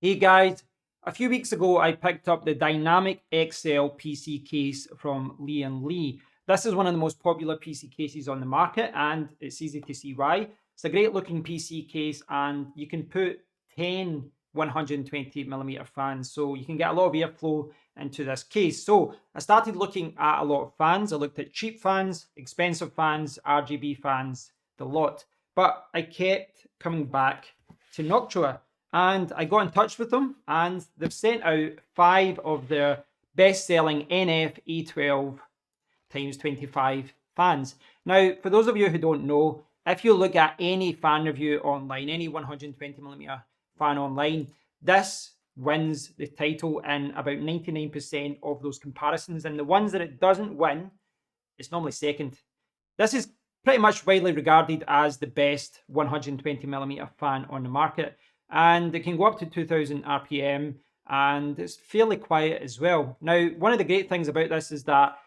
Hey guys, a few weeks ago I picked up the Dynamic XL PC case from Lee & Lee. This is one of the most popular PC cases on the market and it's easy to see why. It's a great looking PC case and you can put 10 120mm fans, so you can get a lot of airflow into this case. So I started looking at a lot of fans. I looked at cheap fans, expensive fans, RGB fans, the lot. But I kept coming back to Noctua. And I got in touch with them and they've sent out 5 of their best-selling NF-A12x25 fans. Now, for those of you who don't know, if you look at any fan review online, any 120mm fan online, this wins the title in about 99% of those comparisons. And the ones that it doesn't win, it's normally second. This is pretty much widely regarded as the best 120mm fan on the market. And it can go up to 2000 RPM and it's fairly quiet as well. Now, one of the great things about this is that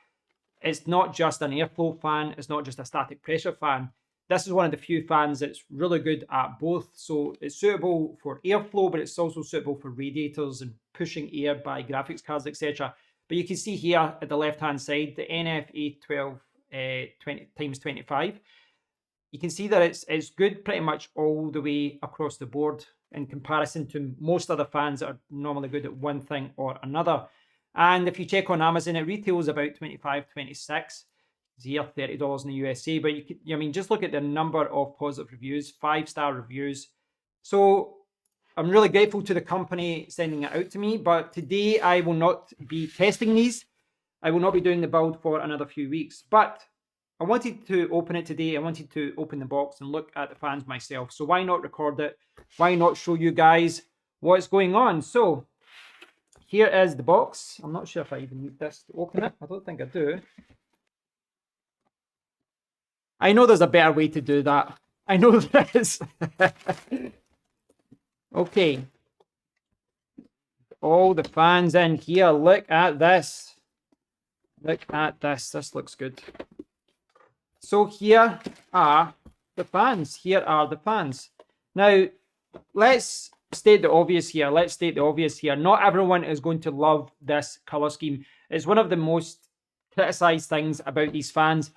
it's not just an airflow fan, it's not just a static pressure fan. This is one of the few fans that's really good at both. So it's suitable for airflow, but it's also suitable for radiators and pushing air by graphics cards, etc. But you can see here at the left-hand side, the NF-A12 20x25. You can see that it's good pretty much all the way across the board in comparison to most other fans that are normally good at one thing or another. And if you check on Amazon, it retails about $25, $26. It's here $30 in the USA. But I mean, just look at the number of positive reviews, 5-star reviews. So I'm really grateful to the company sending it out to me. But today I will not be testing these. I will not be doing the build for another few weeks. But I wanted to open it today. I wanted to open the box and look at the fans myself. So why not record it? Why not show you guys what's going on? So here is the box. I'm not sure if I even need this to open it. I don't think I do. I know there's a better way to do that. I know there is. Okay. All the fans in here. Look at this. Look at this. This looks good. So here are the fans. Here are the fans. Now, let's state the obvious here. Let's state the obvious here. Not everyone is going to love this color scheme. It's one of the most criticized things about these fans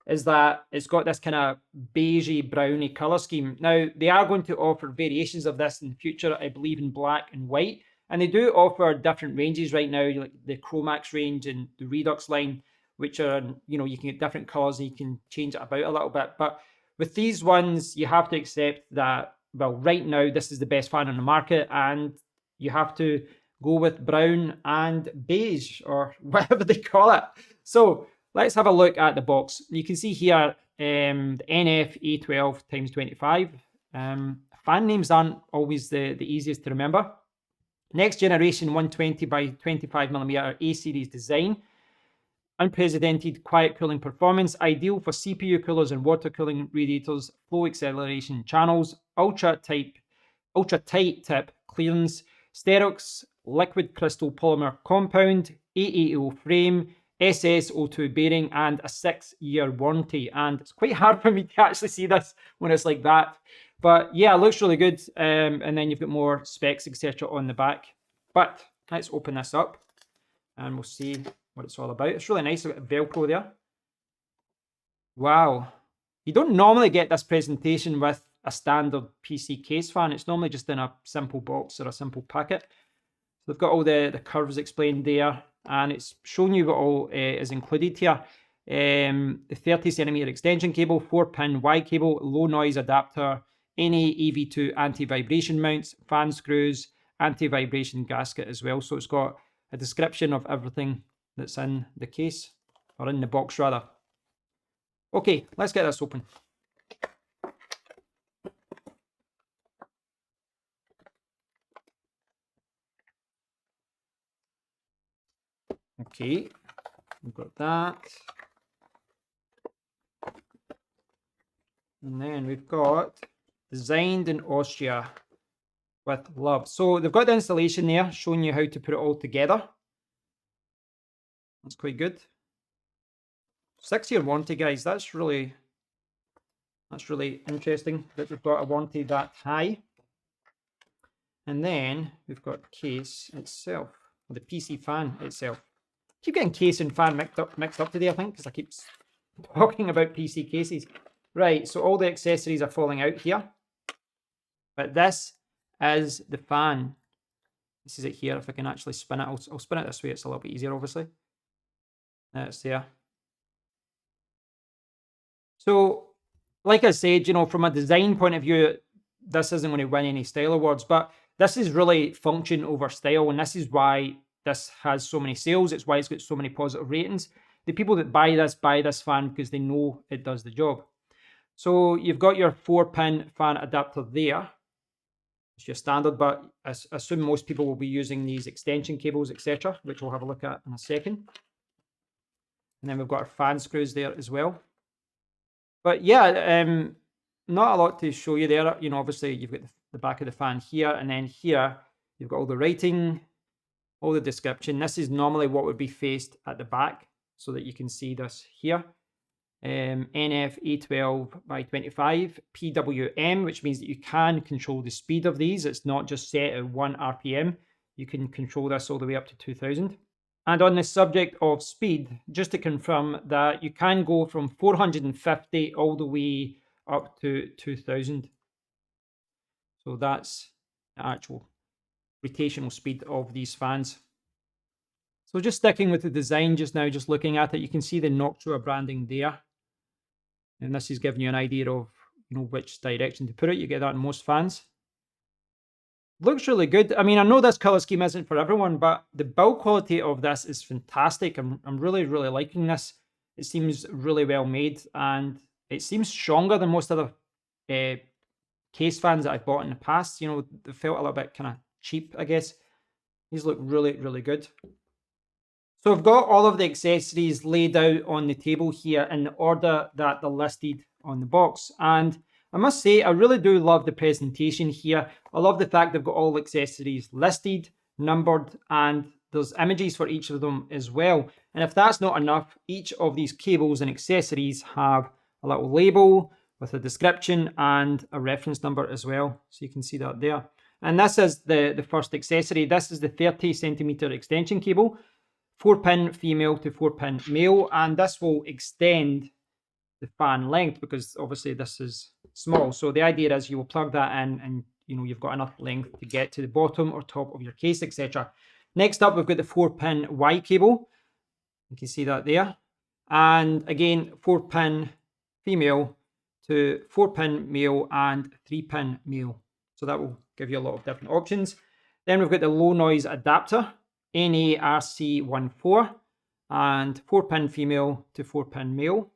is that it's got this kind of beigey, browny color scheme. Now, they are going to offer variations of this in the future, I believe in black and white. And they do offer different ranges right now, like the Chromax range and the Redux line, which are, you know, you can get different colors and you can change it about a little bit. But with these ones, you have to accept that, well, right now, this is the best fan on the market and you have to go with brown and beige or whatever they call it. So let's have a look at the box. You can see here the NF-A12x25. Fan names aren't always the easiest to remember. Next generation 120x25mm A-series design. Unprecedented quiet cooling performance, ideal for CPU coolers and water cooling radiators, flow acceleration channels, ultra tight tip clearance, Stereox liquid crystal polymer compound, AAO frame, SSO2 bearing, and a 6-year warranty. And it's quite hard for me to actually see this when it's like that. But yeah, it looks really good. And then you've got more specs, etc. on the back. But let's open this up and we'll see what it's all about. It's really nice. I've got Velcro there. Wow. You don't normally get this presentation with a standard PC case fan. It's normally just in a simple box or a simple packet. So they've got all the curves explained there, and it's showing you what all is included here. The 30cm extension cable, 4-pin Y cable, low noise adapter, NA AV2 anti-vibration mounts, fan screws, anti-vibration gasket as well. So it's got a description of everything that's in the case, or in the box rather. Okay, let's get this open. Okay, we've got that. And then we've got designed in Austria with love. So they've got the installation there showing you how to put it all together. That's quite good. 6-year warranty, guys. That's really interesting that they've got a warranty that high. And then we've got case itself, or the PC fan itself. Keep getting case and fan mixed up today, I think, because I keep talking about PC cases. Right, so all the accessories are falling out here. But this is the fan. This is it here. If I can actually spin it, I'll spin it this way. It's a little bit easier, obviously. It's there. So, like I said, you know, from a design point of view, this isn't going to win any style awards, but this is really function over style, and this is why this has so many sales. It's why it's got so many positive ratings. The people that buy this fan because they know it does the job. So you've got your 4-pin fan adapter there. It's your standard, but I assume most people will be using these extension cables, etc., which we'll have a look at in a second. And then we've got our fan screws there as well. But yeah, not a lot to show you there. You know, obviously you've got the back of the fan here, and then here you've got all the writing, all the description. This is normally what would be faced at the back, so that you can see this here. NF-A12x25 PWM, which means that you can control the speed of these. It's not just set at 1 RPM. You can control this all the way up to 2000. And on the subject of speed, just to confirm that you can go from 450 all the way up to 2000. So that's the actual rotational speed of these fans. So just sticking with the design just now, just looking at it, you can see the Noctua branding there. And this is giving you an idea of, you know, which direction to put it. You get that in most fans. Looks really good. I mean, I know this color scheme isn't for everyone, but the build quality of this is fantastic. I'm really, really liking this. It seems really well made, and it seems stronger than most other case fans that I've bought in the past. You know, they felt a little bit kind of cheap, I guess. These look really, really good. So I've got all of the accessories laid out on the table here in the order that they're listed on the box. And I must say, I really do love the presentation here. I love the fact they've got all the accessories listed, numbered, and there's images for each of them as well. And if that's not enough, each of these cables and accessories have a little label with a description and a reference number as well. So you can see that there. And this is the first accessory. This is the 30 centimeter extension cable. 4-pin female to 4-pin male, and this will extend the fan length because obviously this is small. So the idea is you will plug that in, and you know you've got enough length to get to the bottom or top of your case, etc. Next up, we've got the 4-pin Y cable. You can see that there, and again 4-pin female to 4-pin male and 3-pin male. So that will give you a lot of different options. Then we've got the low noise adapter. NARC14 and 4-pin female to 4-pin male.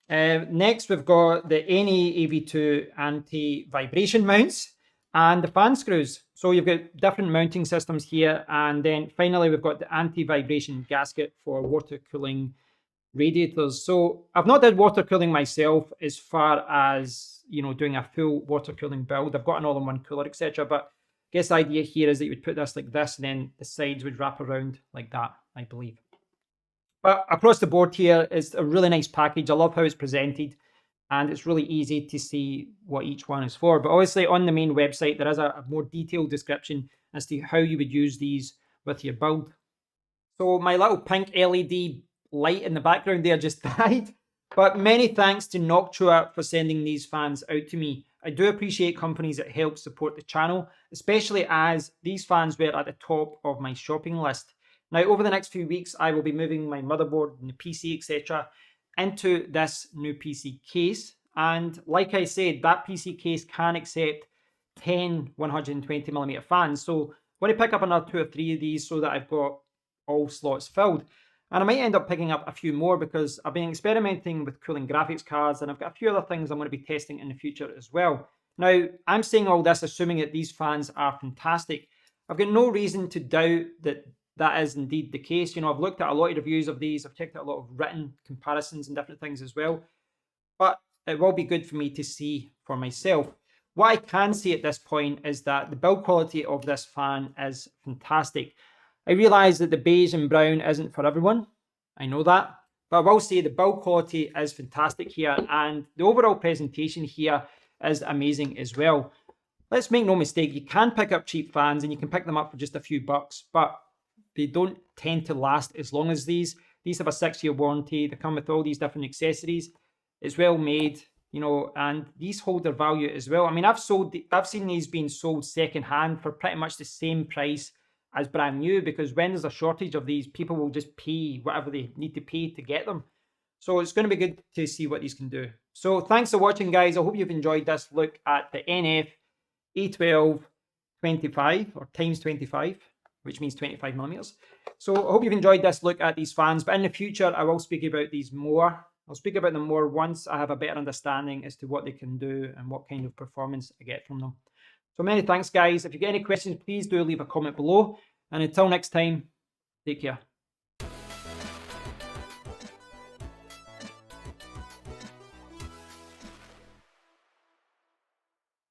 Next, we've got the NA-AV2 anti-vibration mounts and the fan screws. So you've got different mounting systems here. And then finally, we've got the anti-vibration gasket for water cooling radiators. So I've not done water cooling myself as far as, you know, doing a full water cooling build. I've got an all-in-one cooler, etc. But I guess the idea here is that you would put this like this, and then the sides would wrap around like that, I believe. But across the board here is a really nice package. I love how it's presented, and it's really easy to see what each one is for. But obviously on the main website, there is a more detailed description as to how you would use these with your build. So my little pink LED light in the background there just died. But many thanks to Noctua for sending these fans out to me. I do appreciate companies that help support the channel, especially as these fans were at the top of my shopping list. Now, over the next few weeks, I will be moving my motherboard and the PC, etc. into this new PC case. And like I said, that PC case can accept 10 120mm fans. So I'm going to pick up another 2 or 3 of these so that I've got all slots filled. And I might end up picking up a few more because I've been experimenting with cooling graphics cards, and I've got a few other things I'm going to be testing in the future as well. Now, I'm saying all this assuming that these fans are fantastic. I've got no reason to doubt that that is indeed the case. You know, I've looked at a lot of reviews of these. I've checked out a lot of written comparisons and different things as well. But it will be good for me to see for myself. What I can see at this point is that the build quality of this fan is fantastic. I realise that the beige and brown isn't for everyone. I know that. But I will say the build quality is fantastic here, and the overall presentation here is amazing as well. let's make no mistake, you can pick up cheap fans and you can pick them up for just a few bucks, but they don't tend to last as long as these. These have a 6-year warranty. They come with all these different accessories. It's well made, you know, and these hold their value as well. I mean, I've seen these being sold secondhand for pretty much the same price as brand new, because when there's a shortage of these, people will just pay whatever they need to pay to get them. So it's going to be good to see what these can do. So thanks for watching, guys. I hope you've enjoyed this look at the NF-A12x25 or times 25, which means 25 millimeters. So I hope you've enjoyed this look at these fans, but in the future, I will speak about these more. I'll speak about them more once I have a better understanding as to what they can do and what kind of performance I get from them. So many thanks, guys. If you get any questions, please do leave a comment below. And until next time, take care.